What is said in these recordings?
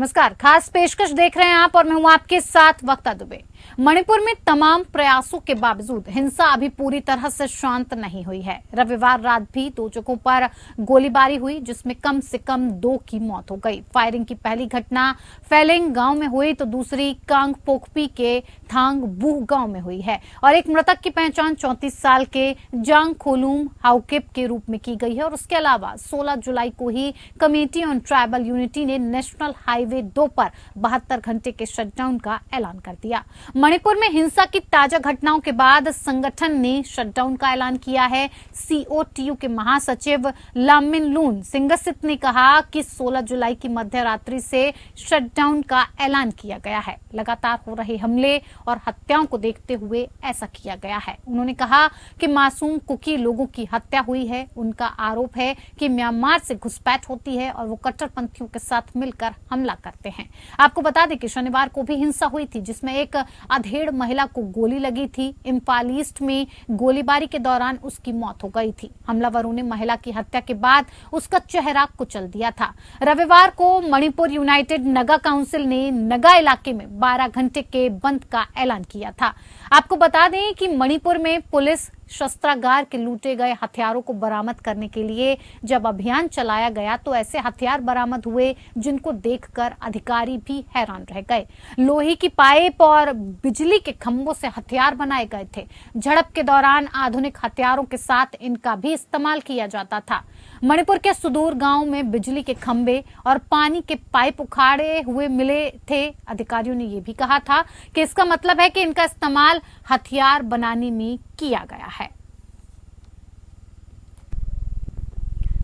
नमस्कार, खास पेशकश देख रहे हैं आप और मैं हूं आपके साथ वक्ता दुबे। मणिपुर में तमाम प्रयासों के बावजूद हिंसा अभी पूरी तरह से शांत नहीं हुई है। रविवार रात भी 2 जगहों पर गोलीबारी हुई जिसमें कम से कम 2 की मौत हो गई। फायरिंग की पहली घटना फेलिंग गांव में हुई तो दूसरी कांग पोखपी के थांग बूह गांव में हुई है और एक मृतक की पहचान 34 साल के जांग खोलूम हाउकेप के रूप में की गई है। और उसके अलावा 16 जुलाई को ही कमेटी ऑन ट्राइबल यूनिटी ने नेशनल हाईवे 2 पर 72 घंटे के शटडाउन का ऐलान कर दिया। मणिपुर में हिंसा की ताजा घटनाओं के बाद संगठन ने शटडाउन का ऐलान किया है। सीओटीयू के महासचिव लामिनलून सिंगसित ने कहा कि 16 जुलाई की मध्य रात्रि से शटडाउन का ऐलान किया गया है। लगातार हो रहे हमले और हत्याओं को देखते हुए ऐसा किया गया है। उन्होंने कहा कि मासूम कुकी लोगों की हत्या हुई है। उनका आरोप है कि म्यांमार से घुसपैठ होती है और वो कट्टरपंथियों के साथ मिलकर हमला करते हैं। आपको बता दें कि शनिवार को भी हिंसा हुई थी जिसमें एक अधेड़ महिला को गोली लगी थी। इम्फाल ईस्ट में गोलीबारी के दौरान उसकी मौत हो गई थी। हमलावरों ने महिला की हत्या के बाद उसका चेहरा कुचल दिया था। रविवार को मणिपुर यूनाइटेड नगा काउंसिल ने नगा इलाके में 12 घंटे के बंद का ऐलान किया था। आपको बता दें कि मणिपुर में पुलिस शस्त्रागार के लूटे गए हथियारों को बरामद करने के लिए जब अभियान चलाया गया तो ऐसे हथियार बरामद हुए जिनको देखकर अधिकारी भी हैरान रह गए। लोहे की पाइप और बिजली के खंभों से हथियार बनाए गए थे। झड़प के दौरान आधुनिक हथियारों के साथ इनका भी इस्तेमाल किया जाता था। मणिपुर के सुदूर गांव में बिजली के खंभे और पानी के पाइप उखाड़े हुए मिले थे। अधिकारियों ने यह भी कहा था कि इसका मतलब है कि इनका इस्तेमाल हथियार बनाने में किया गया है।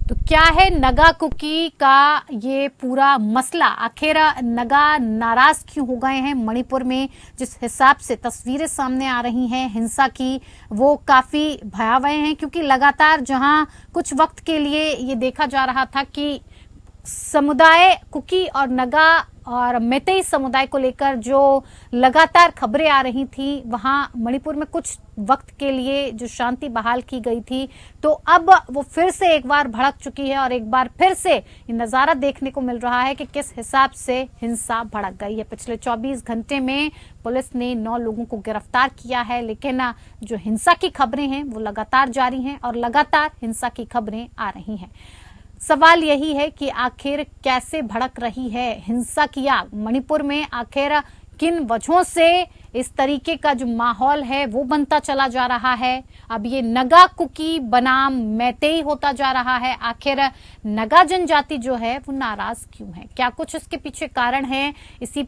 तो क्या है नगा कुकी का ये पूरा मसला? आखिर नगा नाराज क्यों हो गए हैं मणिपुर में? जिस हिसाब से तस्वीरें सामने आ रही हैं हिंसा की वो काफी भयावह हैं, क्योंकि लगातार जहां कुछ वक्त के लिए ये देखा जा रहा था कि समुदाय कुकी और नगा और मैतेई समुदाय को लेकर जो लगातार खबरें आ रही थी, वहां मणिपुर में कुछ वक्त के लिए जो शांति बहाल की गई थी तो अब वो फिर से एक बार भड़क चुकी है और एक बार फिर से ये नजारा देखने को मिल रहा है कि किस हिसाब से हिंसा भड़क गई है। पिछले 24 घंटे में पुलिस ने 9 लोगों को गिरफ्तार किया है, लेकिन जो हिंसा की खबरें हैं वो लगातार जारी हैं और लगातार हिंसा की खबरें आ रही हैं। सवाल यही है कि आखिर कैसे भड़क रही है हिंसा की आग मणिपुर में? आखिर किन वजहों से इस तरीके का जो माहौल है वो बनता चला जा रहा है? अब ये नगा कुकी बनाम मैतेई होता जा रहा है। आखिर नगा जनजाति जो है वो नाराज क्यों है? क्या कुछ इसके पीछे कारण है? इसी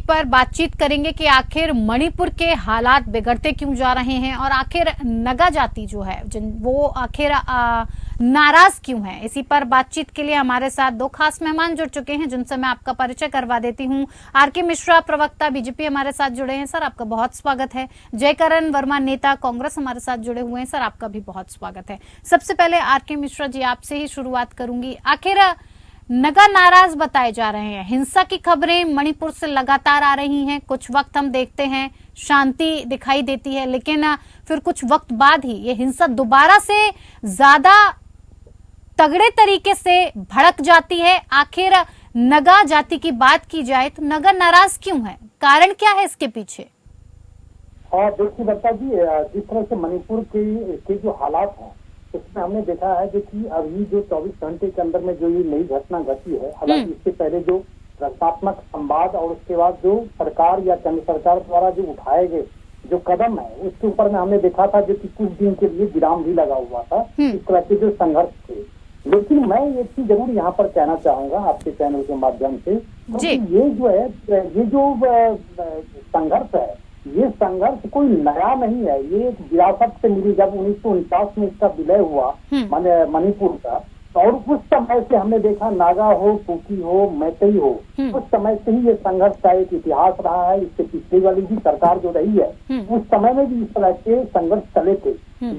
पर बातचीत करेंगे कि आखिर मणिपुर के हालात बिगड़ते क्यों जा रहे हैं और आखिर नगा जाति जो है वो आखिर नाराज क्यों है। इसी पर बातचीत के लिए हमारे साथ 2 खास मेहमान जुड़ चुके हैं जिनसे मैं आपका परिचय करवा देती हूं। आरके मिश्रा प्रवक्ता बीजेपी हमारे साथ जुड़े हैं, सर आपका बहुत स्वागत है। जयकरण वर्मा नेता कांग्रेस हमारे साथ जुड़े हुए हैं, सर आपका भी बहुत स्वागत है। सबसे पहले आरके मिश्रा जी आपसे ही शुरुआत करूंगी। आखिर नगा नाराज बताए जा रहे हैं, हिंसा की खबरें मणिपुर से लगातार आ रही हैं। कुछ वक्त हम देखते हैं शांति दिखाई देती है, लेकिन फिर कुछ वक्त बाद ही ये हिंसा दोबारा से ज्यादा तगड़े तरीके से भड़क जाती है। आखिर नगा जाति की बात की जाए तो नगा नाराज क्यों है? कारण क्या है इसके पीछे? देखिए दत्ता जी, जिस तरह से मणिपुर के जो हालात हैं उसमें हमने देखा है जो कि अभी जो 24 घंटे के अंदर में जो ये नई घटना घटी है, हालांकि इससे पहले जो रचनात्मक संवाद और उसके बाद जो सरकार या केंद्र सरकार द्वारा जो उठाए गए जो कदम है उसके ऊपर में हमने देखा था जो कि कुछ दिन के लिए विराम भी लगा हुआ था इस तरह के जो संघर्ष थे। लेकिन मैं एक चीज जरूर यहाँ पर कहना चाहूंगा आपके चैनल के माध्यम से, क्योंकि ये जो संघर्ष है ये संघर्ष कोई नया नहीं है। ये एक विरासत से मिली, जब 1949 में इसका विलय हुआ मणिपुर का, और उस समय से हमने देखा नागा हो, कुकी हो, मैतेई हो, उस समय से ही ये संघर्ष का एक इतिहास रहा है। इससे पिछली वाली भी सरकार जो रही है उस समय में भी इस तरह के संघर्ष चले थे।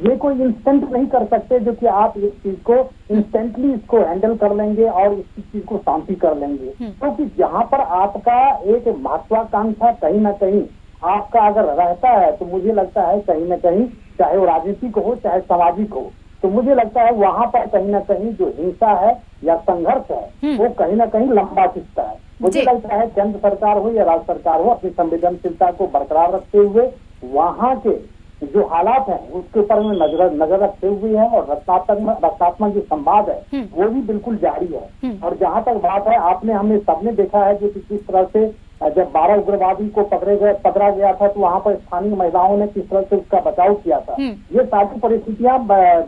ये कोई इंस्टेंट नहीं कर सकते जो कि आप इस चीज को इंस्टेंटली इसको हैंडल कर लेंगे और इस चीज को शांति कर लेंगे, क्योंकि जहाँ पर आपका एक महत्वाकांक्षा कहीं ना कहीं आपका अगर रहता है तो मुझे लगता है कहीं ना कहीं चाहे वो राजनीतिक हो चाहे सामाजिक हो। तो मुझे लगता है वहां पर कहीं ना कहीं जो हिंसा है या संघर्ष है वो कहीं ना कहीं लंबा खिंचता है। मुझे लगता है केंद्र सरकार हो या राज्य सरकार हो अपनी संवेदनशीलता को बरकरार रखते हुए वहां के जो हालात हैं उसके ऊपर में नजर रखते हुए है और रचनात्मक जो संवाद है वो भी बिल्कुल जारी है। और जहां तक बात है हमने सबने देखा है जो कि किस तरह से जब 12 उग्रवादी को पकड़ा गया था तो वहां पर स्थानीय महिलाओं ने किस तरह से उसका बचाव किया था। ये सारी परिस्थितियां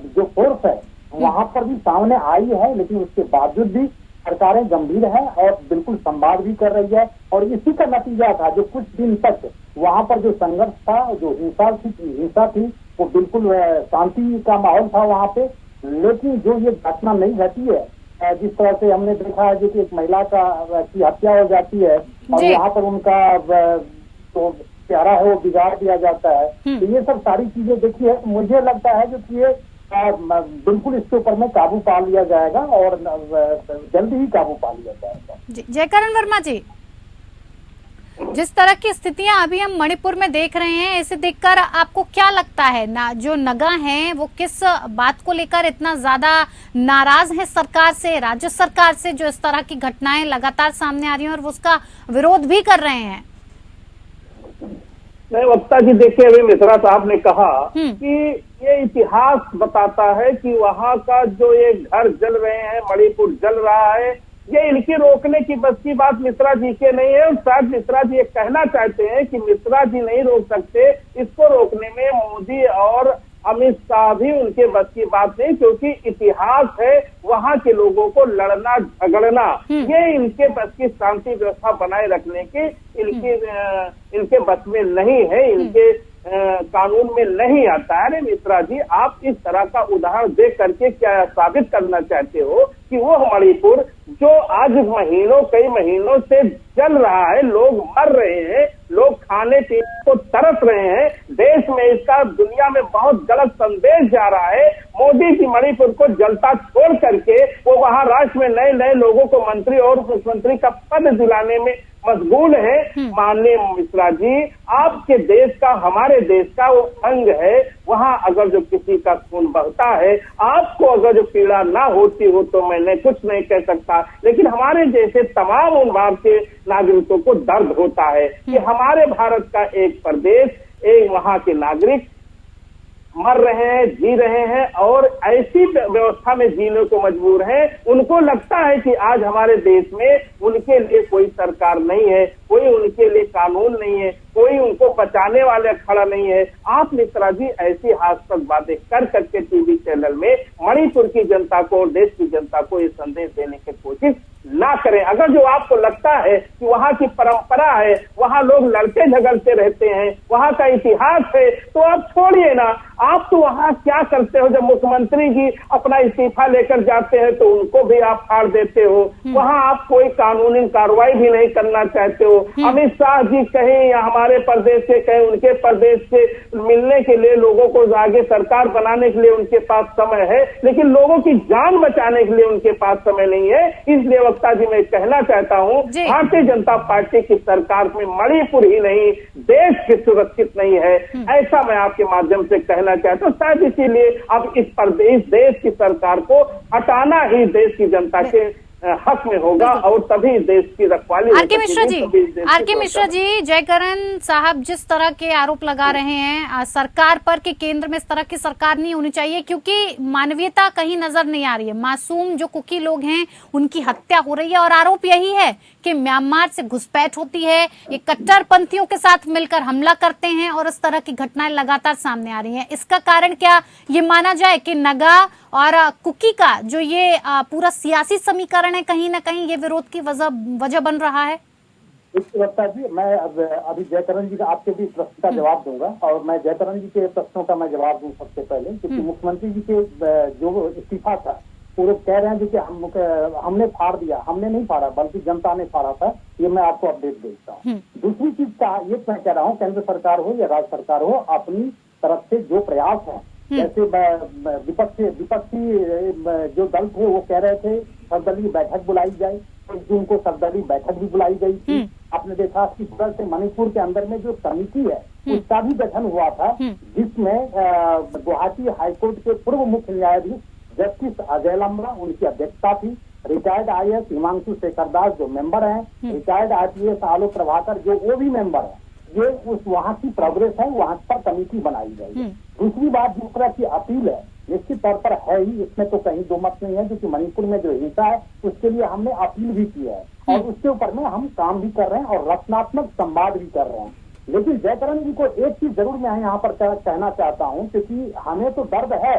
जो फोर्स है वहां पर भी सामने आई है, लेकिन उसके बावजूद भी सरकारें गंभीर है और बिल्कुल संवाद भी कर रही है। और इसी का नतीजा था जो कुछ दिन तक वहां पर जो संघर्ष था, जो हिंसा थी वो बिल्कुल शांति का माहौल था वहां पे। लेकिन जो ये घटना नहीं घटी है, जिस तरह से हमने देखा है कि एक महिला की हत्या हो जाती है और यहाँ पर उनका तो चेहरा है वो बिगाड़ दिया जाता है, तो ये सब सारी चीजें देखिए मुझे लगता है जो कि ये बिल्कुल इसके ऊपर में काबू पा लिया जाएगा और जल्दी ही काबू पा लिया जाएगा। जयकरण वर्मा जी, जिस तरह की स्थितियां अभी हम मणिपुर में देख रहे हैं, इसे देखकर आपको क्या लगता है ना जो नगा हैं वो किस बात को लेकर इतना ज्यादा नाराज है सरकार से, राज्य सरकार से, जो इस तरह की घटनाएं लगातार सामने आ रही हैं और वो उसका विरोध भी कर रहे हैं? नहीं वक्ता जी, देखिए अभी मिश्रा साहब ने कहा कि ये इतिहास बताता है कि वहां का जो ये घर जल रहे हैं, मणिपुर जल रहा है, ये इनकी रोकने की बस की बात मिश्रा जी के नहीं है। और शायद मिश्रा जी ये कहना चाहते हैं कि मिश्रा जी नहीं रोक सकते, इसको रोकने में मोदी और अमित शाह भी उनके बस की बात नहीं, क्योंकि इतिहास है वहां के लोगों को लड़ना झगड़ना, ये इनके बस की शांति व्यवस्था बनाए रखने की इनके बस में नहीं है, इनके कानून में नहीं आता है। अरे मिश्रा जी, आप इस तरह का उदाहरण देख करके क्या साबित करना चाहते हो कि वो मणिपुर जो आज कई महीनों से जल रहा है, लोग मर रहे हैं, लोग खाने पीने को तरस रहे हैं, देश में इसका दुनिया में बहुत गलत संदेश जा रहा है। मोदी जी मणिपुर को जलता छोड़ करके वो वहां राष्ट्र में नए नए लोगों को मंत्री और मुख्यमंत्री का पद दिलाने में मशगूल है। माननीय मिश्रा जी, आपके देश का, हमारे देश का वो अंग है, वहां अगर जो किसी का खून बहता है, आपको अगर जो पीड़ा ना होती हो तो मैंने कुछ नहीं कह सकता, लेकिन हमारे जैसे तमाम उन भारतीय नागरिकों को दर्द होता है कि हमारे भारत का एक प्रदेश, एक वहां के नागरिक मर रहे हैं, जी रहे हैं और ऐसी व्यवस्था में जीने को मजबूर हैं। उनको लगता है कि आज हमारे देश में उनके लिए कोई सरकार नहीं है, कोई उनके लिए कानून नहीं है, कोई उनको बचाने वाले खड़ा नहीं है। आप मिश्रा जी ऐसी हास्यास्पद बातें कर करके टीवी चैनल में मणिपुर की जनता को और देश की जनता को ये संदेश देने की कोशिश ना करें। अगर जो आपको लगता है कि वहाँ की परंपरा है, वहाँ लोग लड़ते झगड़ते रहते हैं, वहाँ का इतिहास है, तो आप छोड़िए ना। आप तो वहाँ क्या करते हो, जब मुख्यमंत्री जी अपना इस्तीफा लेकर जाते हैं तो उनको भी आप फाड़ देते हो, वहाँ आप कोई कानूनी कार्रवाई भी नहीं करना चाहते हो। अमित शाह जी कहीं या हमारे प्रदेश से कहीं उनके प्रदेश से मिलने के लिए, लोगों को आगे सरकार बनाने के लिए उनके पास समय है, लेकिन लोगों की जान बचाने के लिए उनके पास समय नहीं है। इसलिए वक्ता जी मैं कहना चाहता हूँ, भारतीय जनता पार्टी की सरकार में मणिपुर ही नहीं देश भी सुरक्षित नहीं है, ऐसा मैं आपके माध्यम से कहना चाहता हूँ। शायद इसीलिए अब इस प्रदेश देश की सरकार को हटाना ही देश की जनता के हक में होगा और तभी देश की रखवाली। आर.के. मिश्रा जी, जयकरण साहब जिस तरह के आरोप लगा रहे हैं सरकार पर कि केंद्र में इस तरह की सरकार नहीं होनी चाहिए क्योंकि मानवीयता कहीं नजर नहीं आ रही है, मासूम जो कुकी लोग हैं उनकी हत्या हो रही है और आरोप यही है कि म्यांमार से घुसपैठ होती है, ये कट्टरपंथियों के साथ मिलकर हमला करते हैं और इस तरह की घटनाएं लगातार सामने आ रही हैं। इसका कारण क्या ये माना जाए कि नगा और कुकी का जो ये पूरा सियासी समीकरण है, कहीं ना कहीं ये विरोध की वजह बन रहा है? वक्ता जी, मैं अभी जयकरण जी का आपके भी प्रश्न का जवाब दूंगा और मैं जयकरण जी के प्रश्नों का मैं जवाब दूं सबसे पहले, क्योंकि मुख्यमंत्री जी के जो इस्तीफा था पूरे कह रहे हैं कि हमने फाड़ दिया, हमने नहीं फाड़ा बल्कि जनता ने फाड़ा था, ये मैं आपको अपडेट देता हूँ। दूसरी चीज का ये मैं कह रहा हूँ, केंद्र सरकार हो या राज्य सरकार हो, अपनी तरफ से जो प्रयास है, जैसे विपक्षी जो दल थे वो कह रहे थे सर्वदलीय बैठक बुलाई जाए, 1 जून को सर्वदलीय बैठक भी बुलाई गई थी। आपने देखा कि तरह से मणिपुर के अंदर में जो समिति है उसका भी गठन हुआ था, जिसमें गुवाहाटी हाईकोर्ट के पूर्व मुख्य न्यायाधीश जस्टिस अजय लम्बा उनकी अध्यक्षता थी। रिटायर्ड IAS हिमांशु शेखर दास जो मेंबर हैं, रिटायर्ड IPS आलोक प्रभाकर जो वो भी मेंबर है, ये उस वहाँ की प्रोग्रेस है, वहाँ पर कमेटी बनाई गई। दूसरी बात दूसरा की अपील है, निश्चित तौर पर है ही, इसमें तो कहीं दो मत नहीं है, क्योंकि मणिपुर में जो हिंसा है उसके लिए हमने अपील भी की है और उसके ऊपर में हम काम भी कर रहे हैं और रचनात्मक संवाद भी कर रहे हैं। लेकिन जयकरण जी को एक चीज जरूर मैं यहाँ पर कहना चाहता हूँ, क्योंकि हमें तो दर्द है,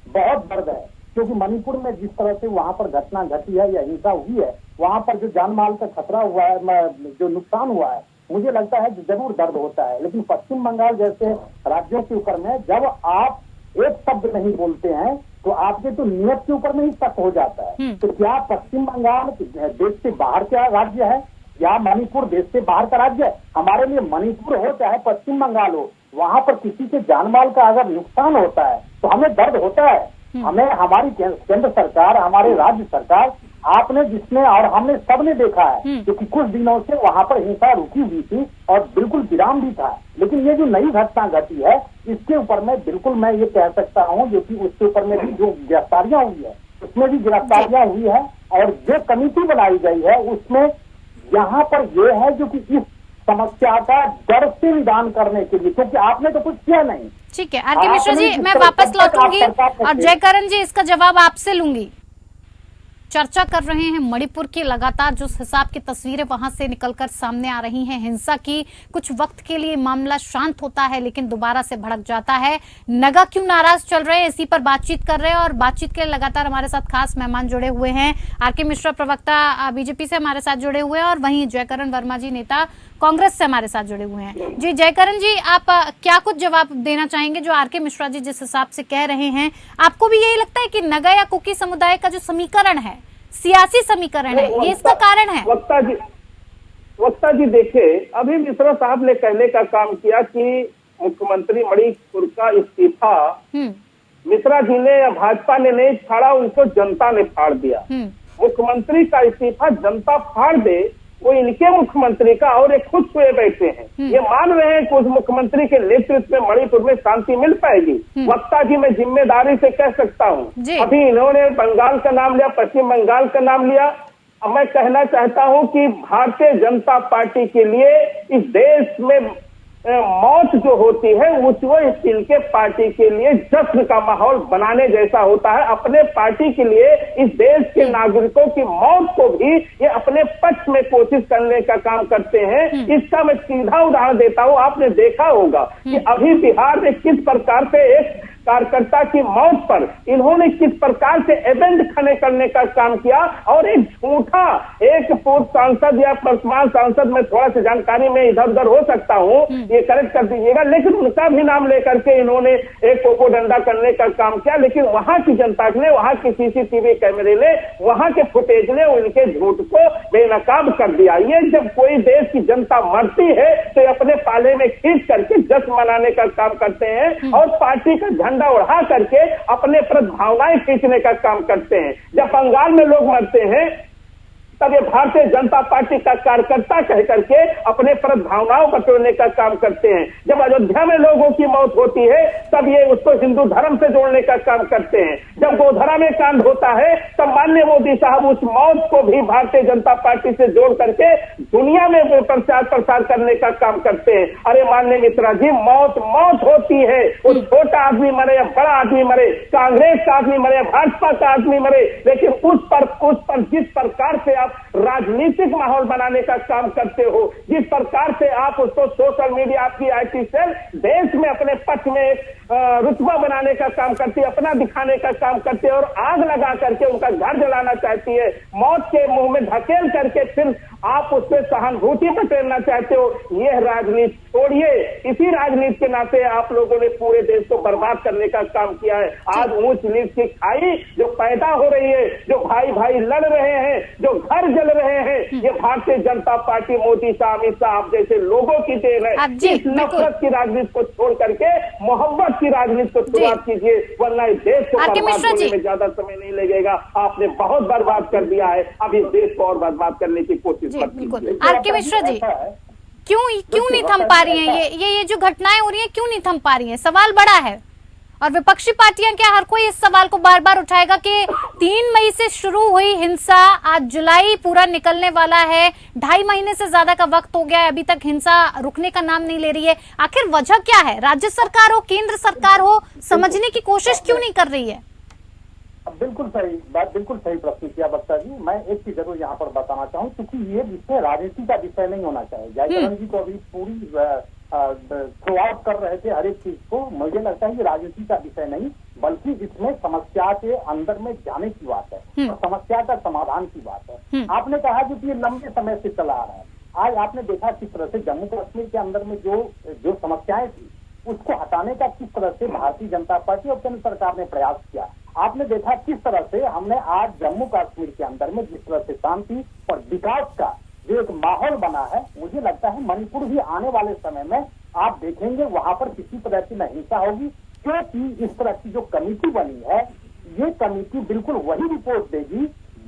बहुत दर्द है, क्योंकि मणिपुर में जिस तरह से वहाँ पर घटना घटी है या हिंसा हुई है, वहाँ पर जो जान माल का खतरा हुआ है, जो नुकसान हुआ है, मुझे लगता है जरूर दर्द होता है। लेकिन पश्चिम बंगाल जैसे राज्यों के ऊपर में जब आप एक शब्द नहीं बोलते हैं तो आपके तो नियत के ऊपर में ही शक हो जाता है। तो क्या पश्चिम बंगाल देश से बाहर का राज्य है या मणिपुर देश से बाहर का राज्य है? हमारे लिए मणिपुर हो चाहे पश्चिम बंगाल हो, वहाँ पर किसी के जानमाल का अगर नुकसान होता है तो हमें दर्द होता है। हमें हमारी केंद्र सरकार, हमारे राज्य सरकार, आपने जिसने और हमने सबने देखा है, क्योंकि कुछ दिनों से वहाँ पर हिंसा रुकी हुई थी और बिल्कुल विराम भी था। लेकिन ये जो नई घटना घटी है, इसके ऊपर में बिल्कुल मैं ये कह सकता हूँ, जो कि उसके ऊपर में भी जो गिरफ्तारियां हुई है उसमें भी गिरफ्तारियां हुई है और जो कमेटी बनाई गई है उसमें यहाँ पर ये है जो कि इस समस्या का जड़ से निदान करने के लिए, क्योंकि आपने तो कुछ किया नहीं। ठीक है आर.के. मिश्रा जी, मैं वापस लौटूंगी और जयकरण जी इसका जवाब आपसे लूंगी। चर्चा कर रहे हैं मणिपुर की, लगातार जो हिसाब की तस्वीरें वहां से निकलकर सामने आ रही हैं हिंसा की। कुछ वक्त के लिए मामला शांत होता है लेकिन दोबारा से भड़क जाता है। नगा क्यों नाराज चल रहे हैं, इसी पर बातचीत कर रहे हैं और बातचीत के लिए लगातार हमारे साथ खास मेहमान जुड़े हुए हैं। आर.के. मिश्रा प्रवक्ता बीजेपी से हमारे साथ जुड़े हुए हैं और वहीं जयकरण वर्मा जी नेता कांग्रेस से हमारे साथ जुड़े हुए हैं। जी जयकरण जी, आप क्या कुछ जवाब देना चाहेंगे जो आर.के. मिश्रा जी जिस हिसाब से कह रहे हैं? आपको भी यही लगता है कि नगा या कुकी समुदाय का जो समीकरण है, सियासी समीकरण है, ये इसका कारण है? वक्ता जी देखिए, अभी मिश्रा साहब ने कहने का काम किया कि मुख्यमंत्री मणिपुर का इस्तीफा मिश्रा जी ने या भाजपा ने नहीं फाड़ा, उनको जनता ने फाड़ दिया। मुख्यमंत्री का इस्तीफा जनता फाड़ दे, वो इनके मुख्यमंत्री का, और एक खुद सोए बैठे हैं। ये मान रहे हैं कि उस मुख्यमंत्री के नेतृत्व में मणिपुर में शांति मिल पाएगी। वक्ता जी मैं जिम्मेदारी से कह सकता हूँ, अभी इन्होंने बंगाल का नाम लिया, पश्चिम बंगाल का नाम लिया। अब मैं कहना चाहता हूँ कि भारतीय जनता पार्टी के लिए इस देश में मौत जो होती है वो स्टील के पार्टी के लिए जश्न का माहौल बनाने जैसा होता है। अपने पार्टी के लिए इस देश के नागरिकों की मौत को भी ये अपने पक्ष में कोशिश करने का काम करते हैं। इसका मैं सीधा उदाहरण देता हूँ। आपने देखा होगा कि अभी बिहार में किस प्रकार से एक कार्यकर्ता की मौत पर इन्होंने किस प्रकार से एजेंट खड़े करने का काम किया, और एक झूठा एक पूर्व सांसद या वर्तमान सांसद में थोड़ा सी जानकारी में इधर उधर हो सकता हूँ, ये करेक्ट कर दीजिएगा, लेकिन उनका भी नाम लेकर के इन्होंने एक पोपोडंडा करने का काम किया। लेकिन वहां की जनता ने, वहां की CCTV कैमरे ने, वहां के फुटेज ने उनके झूठ को बेनकाब कर दिया। ये जब कोई देश की जनता मरती है तो अपने पाले में खींच करके जश्न मनाने का काम करते हैं और पार्टी का झंडा उड़ा करके अपने प्रति भावनाएं खींचने का काम करते हैं। जब बंगाल में लोग मरते हैं तब ये भारतीय जनता पार्टी का कार्यकर्ता कह करके अपने प्रति भावनाओं को तोड़ने का काम करते हैं। जब अयोध्या में लोगों की मौत होती है तब ये उसको हिंदू धर्म से जोड़ने का काम करते हैं। जब गोधरा में कांड होता है तब माननीय मोदी साहब उस मौत को भी भारतीय जनता पार्टी से जोड़ करके दुनिया में प्रचार प्रसार करने का काम करते हैं। अरे माननीय मिश्रा जी, मौत होती है, वो छोटा आदमी मरे या बड़ा आदमी मरे, कांग्रेस का आदमी मरे, भाजपा का आदमी मरे, लेकिन उस पर जिस प्रकार से राजनीतिक माहौल बनाने का काम करते हो, जिस प्रकार से आप उसको सोशल मीडिया, आपकी IT सेल देश में अपने पक्ष में रुतबा बनाने का काम करती है, अपना दिखाने का काम करती है और आग लगा करके उनका घर जलाना चाहती है, मौत के मुंह में धकेल करके फिर आप उस पर सहानुभूति बटेरना चाहते हो। यह राजनीति छोड़िए। इसी राजनीति के नाते आप लोगों ने पूरे देश को बर्बाद करने का काम किया है। आज ऊंच नीच की खाई जो पैदा हो रही है, जो भाई भाई लड़ रहे हैं, जो घर जल रहे हैं, ये भारतीय जनता पार्टी, मोदी साहब, अमित साहब जैसे लोगों की देन है। इस नफरत की राजनीति को छोड़ करके मोहब्बत की राजनीति को शुरुआत कीजिए, वरना इस देश को बर्बाद होने में ज्यादा समय नहीं लगेगा। आपने बहुत बर्बाद कर दिया है, अब इस देश को और बर्बाद करने की कोशिश। बिल्कुल। आर.के. मिश्रा जी, क्यों नहीं थम पा रही हैं ये जो घटनाएं हो रही हैं, क्यों नहीं थम पा रही हैं? सवाल बड़ा है और विपक्षी पार्टियां क्या, हर कोई इस सवाल को बार बार उठाएगा कि 3 मई से शुरू हुई हिंसा, आज जुलाई पूरा निकलने वाला है, 2.5 महीने से ज्यादा का वक्त हो गया है, अभी तक हिंसा रुकने का नाम नहीं ले रही है। आखिर वजह क्या है? राज्य सरकार हो, केंद्र सरकार हो, समझने की कोशिश क्यों नहीं कर रही है? बिल्कुल सही प्रश्न किया वक्ता जी। मैं एक चीज जरूर यहाँ पर बताना चाहूँ, क्योंकि ये विषय राजनीति का विषय नहीं होना चाहिए। जयकरण जी को अभी पूरी थ्रो आउट कर रहे थे हर एक चीज को। मुझे लगता है ये राजनीति का विषय नहीं, बल्कि इसमें समस्या के अंदर में जाने की बात है और समस्या का समाधान की बात है। आपने कहा कि ये लंबे समय से चला आ रहा है। आज आपने देखा किस तरह से जम्मू कश्मीर के अंदर में जो समस्याएं थी उसको हटाने का किस तरह से भारतीय जनता पार्टी और केंद्र सरकार ने प्रयास किया। आपने देखा किस तरह से हमने आज जम्मू कश्मीर के अंदर में जिस तरह से शांति और विकास का जो एक माहौल बना है, मुझे लगता है मणिपुर भी आने वाले समय में आप देखेंगे वहां पर किसी तरह की न हिंसा होगी, क्योंकि इस तरह की जो कमेटी बनी है, ये कमेटी बिल्कुल वही रिपोर्ट देगी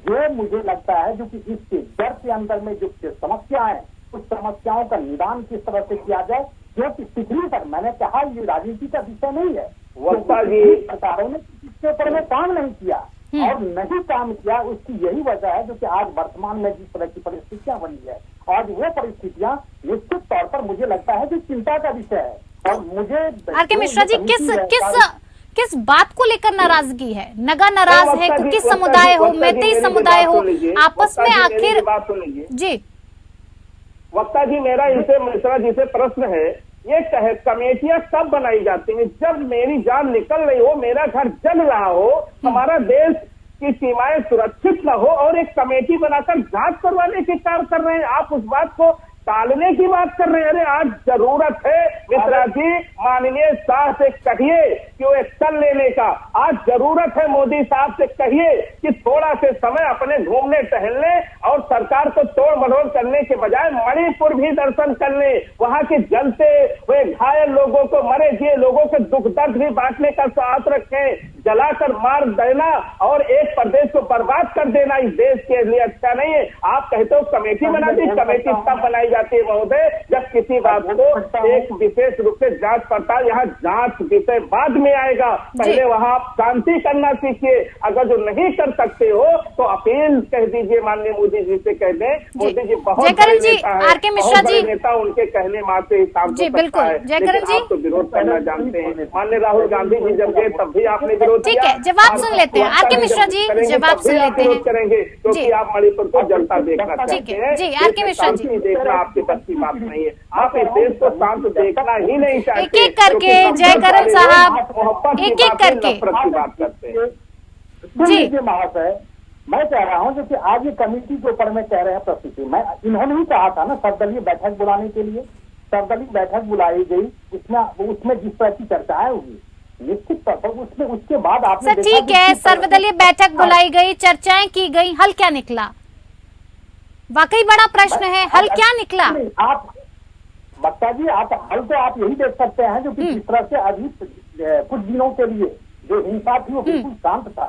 जो मुझे लगता है जो कि इसके जड़ के अंदर में जो समस्याएं हैं उस समस्याओं का निदान किस तरह से किया जाए। क्योंकि पिछली तक मैंने कहा ये राजनीति का विषय नहीं है, सरकारों ने इसके ऊपर में काम नहीं किया और नहीं काम किया, उसकी यही वजह है जो कि आज वर्तमान में जिस तरह की परिस्थितियां बनी है, आज वो परिस्थितियां निश्चित तौर पर मुझे लगता है कि चिंता का विषय है। और मुझे आर.के. मिश्रा जी किस बात को लेकर नाराजगी है? नगा नाराज है, किस समुदाय हो, मैतेई समुदाय हो, आपस में आखिर जी वक्ता जी, मेरा इनसे मिश्रा जी से प्रश्न है, ये कमेटियां कब बनाई जाती हैं? जब मेरी जान निकल रही हो, मेरा घर जल रहा हो, हमारा देश की सीमाएं सुरक्षित न हो और एक कमेटी बनाकर जांच करवाने के कार्य कर रहे हैं। आप उस बात को टालने की बात कर रहे हैं। अरे आज जरूरत है मिश्रा जी, माननीय शाह से कहिए कि वो एक्शन लेने का। आज जरूरत है मोदी साहब से कहिए कि थोड़ा से समय अपने घूमने टहलने और सरकार को तोड़ मरोड़ करने के बजाय मणिपुर भी दर्शन करने, वहां के जलते हुए घायल लोगों को, मरे जिए लोगों के दुख दर्द भी बांटने का साथ रखें। जलाकर मार देना और एक प्रदेश को बर्बाद कर देना इस देश के लिए अच्छा नहीं है। आप कहते हो कमेटी बना दी, कमेटी तब बनाई जाती है महोदय जब किसी बात को एक विशेष रूप से जांच पड़ताल, यहाँ जांच विषय बाद में आएगा, पहले वहाँ शांति करना सीखिए। अगर जो नहीं कर सकते हो तो अपील कह दीजिए, माननीय मोदी जी से कह दें। मोदी जी बहुत बड़े नेता है, बहुत बड़े नेता, उनके कहने मात्र हिसाब से सकता है, लेकिन आप तो विरोध करना जानते हैं। माननीय राहुल गांधी जी जब गए तब भी आपने विरोध, ठीक है, जवाब सुन लेते हैं आर.के. मिश्रा जी, जवाब सुन लेते हैं। करेंगे क्योंकि आप मणिपुर को जनता देखना चाहते हैं। जी आर.के. मिश्रा जी, देखना आपकी बस की बात नहीं है। आप इस देश को शांत देखना ही नहीं चाहते। एक एक करके जयकरण साहब, एक एक करके बात करते हैं। जी महाशय, मैं कह रहा हूँ कि आज ये कमेटी के ऊपर में कह रहे हैं प्रस्तुति, मैं इन्होंने ही कहा था ना सर्वदलीय बैठक बुलाने के लिए, सर्वदलीय बैठक बुलाई गई, उसमें जिस तरह की चर्चाएं हुई निश्चित तौर पर उसमें उसके बाद आपने सर ठीक है, सर्वदलीय बैठक बुलाई गई, चर्चाएं की गई, हल क्या निकला? वाकई बड़ा प्रश्न है, हल क्या निकला? आप बक्ता जी, आप हल तो आप यही देख सकते हैं जो कि जिस तरह से अभी कुछ दिनों के लिए जो हिंसा थी वो बिल्कुल शांत था।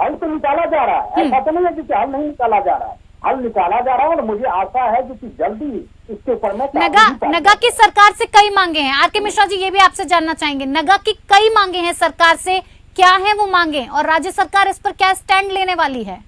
हल तो निकाला जा रहा है, ऐसा तो नहीं है कि हल नहीं निकाला जा रहा है, हल निकाला जा रहा है और मुझे आशा है कि जल्दी इसके ऊपर में नगा की सरकार से कई मांगे हैं। आर.के. मिश्रा जी, ये भी आपसे जानना चाहेंगे, नगा की कई मांगे हैं सरकार से, क्या है वो मांगे और राज्य सरकार इस पर क्या स्टैंड लेने वाली है?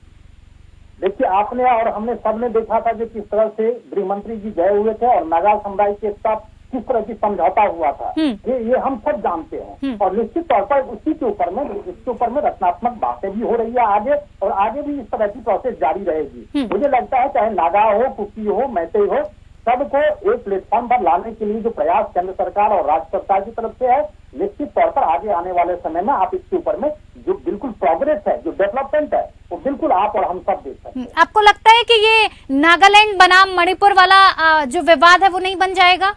देखिए, आपने और हमने सबने देखा था कि किस तरह से गृह मंत्री जी गए हुए थे और नगा समुदाय के साथ किस तरह की समझौता हुआ था, ये हम सब जानते हैं। और निश्चित तौर पर उसी के ऊपर में इसके ऊपर में रचनात्मक बातें भी हो रही है आगे, और आगे भी इस तरह की प्रोसेस जारी रहेगी। मुझे लगता है चाहे नागा हो, कुकी हो, मैतेई हो, सबको एक प्लेटफॉर्म पर लाने के लिए जो प्रयास केंद्र सरकार और राज्य सरकार की तरफ से है, निश्चित तौर पर आगे आने वाले समय में आप इसके ऊपर में जो बिल्कुल प्रोग्रेस है, जो डेवलपमेंट है, वो बिल्कुल आप और हम सब देख सकते हैं। आपको लगता है कि ये नागालैंड बनाम मणिपुर वाला जो विवाद है वो नहीं बन जाएगा?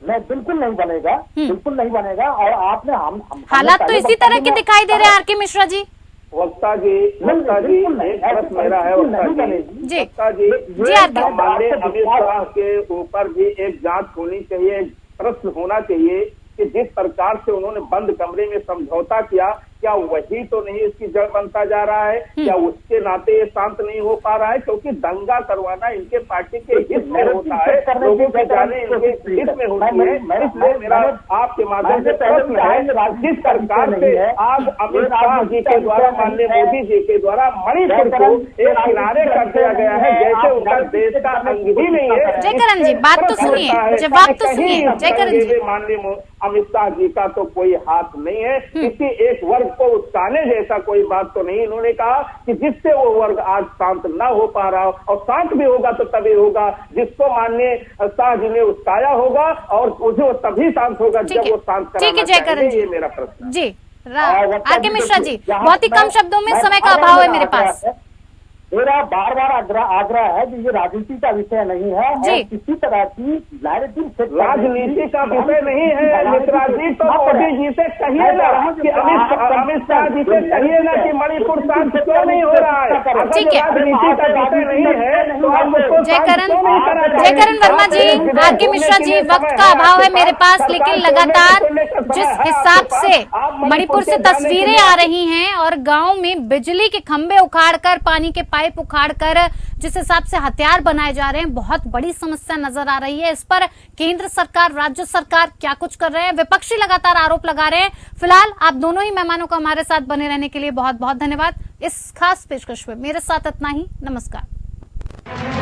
नहीं, बिल्कुल नहीं बनेगा, बिल्कुल नहीं बनेगा। और आपने हालात तो इसी तरह के दिखाई दे रहे हैं आर.के. मिश्रा जी। वक्ता जी एक प्रश्न मेरा है वक्ता जी, माननीय अमित शाह के ऊपर भी एक जांच होनी चाहिए, एक प्रश्न होना चाहिए कि जिस प्रकार से उन्होंने बंद कमरे में समझौता किया, क्या वही तो नहीं इसकी जड़ बनता जा रहा है? क्या उसके नाते ये शांत नहीं हो पा रहा है? क्योंकि दंगा करवाना इनके पार्टी के हित में होता है, लोगों की जाने इनके हित में होती है। इसलिए मेरा आपके माध्यम से प्रश्न है, जिस सरकार से आज अमित शाह जी के द्वारा, माननीय मोदी जी के द्वारा मणिपुर को एक किनारे कर दिया गया है, जैसे उनका देश का अंग ही नहीं है। जयकरण जी, बात तो सुनिए, जवाब तो सुनिए जयकरण जी। माननीय अमित शाह जी का तो कोई हाथ नहीं है, किसी एक वर्ग को उकसाने जैसा कोई बात तो नहीं। इन्होंने कहा कि जिससे वो वर्ग आज शांत ना हो पा रहा हो, और शांत भी होगा तो तभी होगा जिसको माननीय शाह जी ने उकसाया होगा, और वो तभी शांत होगा जब वो शांत कराना चाहेंगे। ये मेरा प्रश्न है। जी आर के मिश्रा जी, बहुत ही कम शब्दों में, समय का अभाव है मेरे पास। मेरा बार बार आग्रह है कि ये राजनीति का विषय नहीं है और किसी तरह की राजनीति का विषय नहीं है। मिश्रा जी, तो मोदी जी से कहिए ना कि अमित शाह जी से कहिए ना कि मणिपुर शांत क्यों नहीं हो रहा है। ठीक है, राजनीति का विषय नहीं है तो आप उसको जयकरण वर्मा जी, आर के मिश्रा जी, वक्त का अभाव है मेरे पास, लेकिन लगातार जिस हिसाब से मणिपुर से तस्वीरें आ रही हैं और गांव में बिजली के खंभे उखाड़कर, पानी के पाइप उखाड़कर जिस हिसाब से हथियार बनाए जा रहे हैं, बहुत बड़ी समस्या नजर आ रही है। इस पर केंद्र सरकार, राज्य सरकार क्या कुछ कर रहे हैं? विपक्षी लगातार आरोप लगा रहे हैं। फिलहाल आप दोनों ही मेहमानों का हमारे साथ बने रहने के लिए बहुत बहुत धन्यवाद। इस खास पेशकश में मेरे साथ इतना ही। नमस्कार।